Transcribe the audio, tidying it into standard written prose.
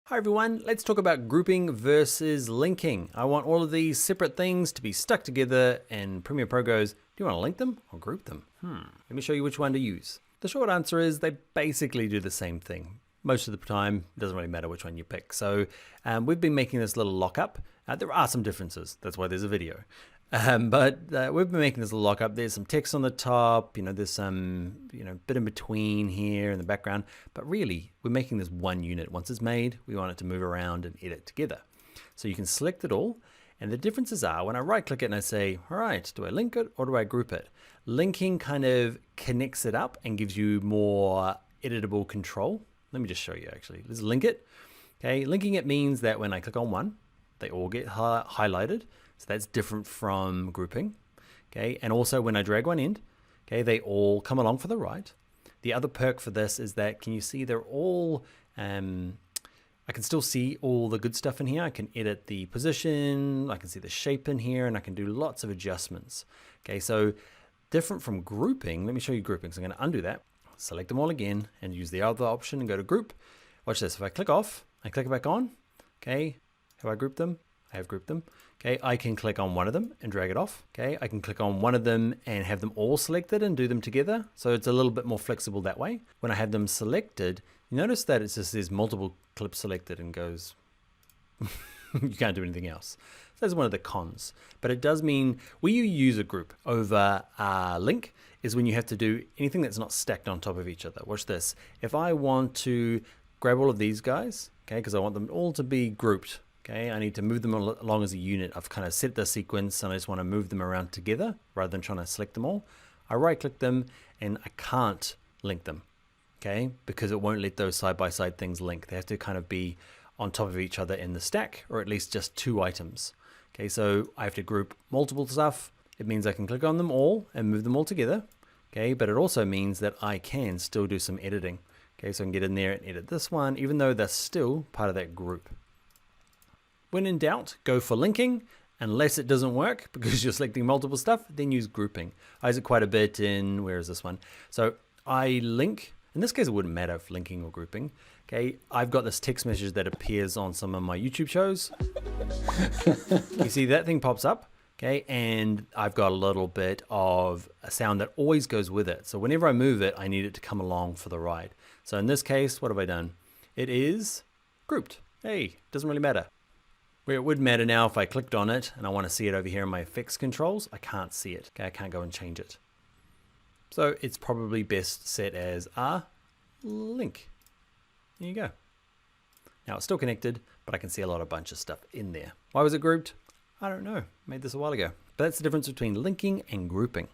Hi everyone, let's talk about grouping versus linking. I want all of these separate things to be stuck together, and Premiere Pro goes, do you want to link them or group them? Let me show you which one to use. The short answer is they basically do the same thing. Most of the time, it doesn't really matter which one you pick. So we've been making this little lockup. There are some differences, that's why there's a video. But we've been making this little lockup. There's some text on the top, there's some, bit in between here in the background, but really we're making this one unit. Once it's made, we want it to move around and edit together. So you can select it all. And the differences are when I right click it and I say, all right, do I link it or do I group it? Linking kind of connects it up and gives you more editable control. Let me just show you actually. Let's link it. Okay, linking it means that when I click on one, they all get highlighted. So that's different from grouping. Okay, and also when I drag one in, okay, they all come along for the right. The other perk for this is that, can you see they're all, I can still see all the good stuff in here. I can edit the position, I can see the shape in here, and I can do lots of adjustments. Okay, so different from grouping. Let me show you grouping. So I'm going to undo that, select them all again, and use the other option and go to group. Watch this. If I click off, I click it back on. Okay, have I grouped them? I have grouped them. Okay, I can click on one of them and drag it off. Okay, I can click on one of them and have them all selected and do them together. So it's a little bit more flexible that way. When I have them selected, you notice that it just says multiple clips selected and goes, you can't do anything else. So that's one of the cons. But it does mean when you use a group over a link is when you have to do anything that's not stacked on top of each other. Watch this. If I want to grab all of these guys, okay, because I want them all to be grouped. Okay, I need to move them along as a unit. I've kind of set the sequence and I just want to move them around together rather than trying to select them all. I right click them and I can't link them, okay, because it won't let those side-by-side things link. They have to kind of be on top of each other in the stack, or at least just two items. Okay, so I have to group multiple stuff. It means I can click on them all and move them all together. Okay, but it also means that I can still do some editing. Okay, so I can get in there and edit this one, even though they're still part of that group. When in doubt, go for linking. Unless it doesn't work because you're selecting multiple stuff, then use grouping. I use it quite a bit in, where is this one? So I link, in this case it wouldn't matter if linking or grouping. Okay, I've got this text message that appears on some of my YouTube shows. You see that thing pops up, okay, and I've got a little bit of a sound that always goes with it. So whenever I move it, I need it to come along for the ride. So in this case, what have I done? It is grouped. Hey, doesn't really matter. Where it would matter now, if I clicked on it and I want to see it over here in my effects controls, I can't see it. Okay, I can't go and change it. So it's probably best set as a link. There you go. Now it's still connected, but I can see a bunch of stuff in there. Why was it grouped? I don't know. Made this a while ago. But that's the difference between linking and grouping.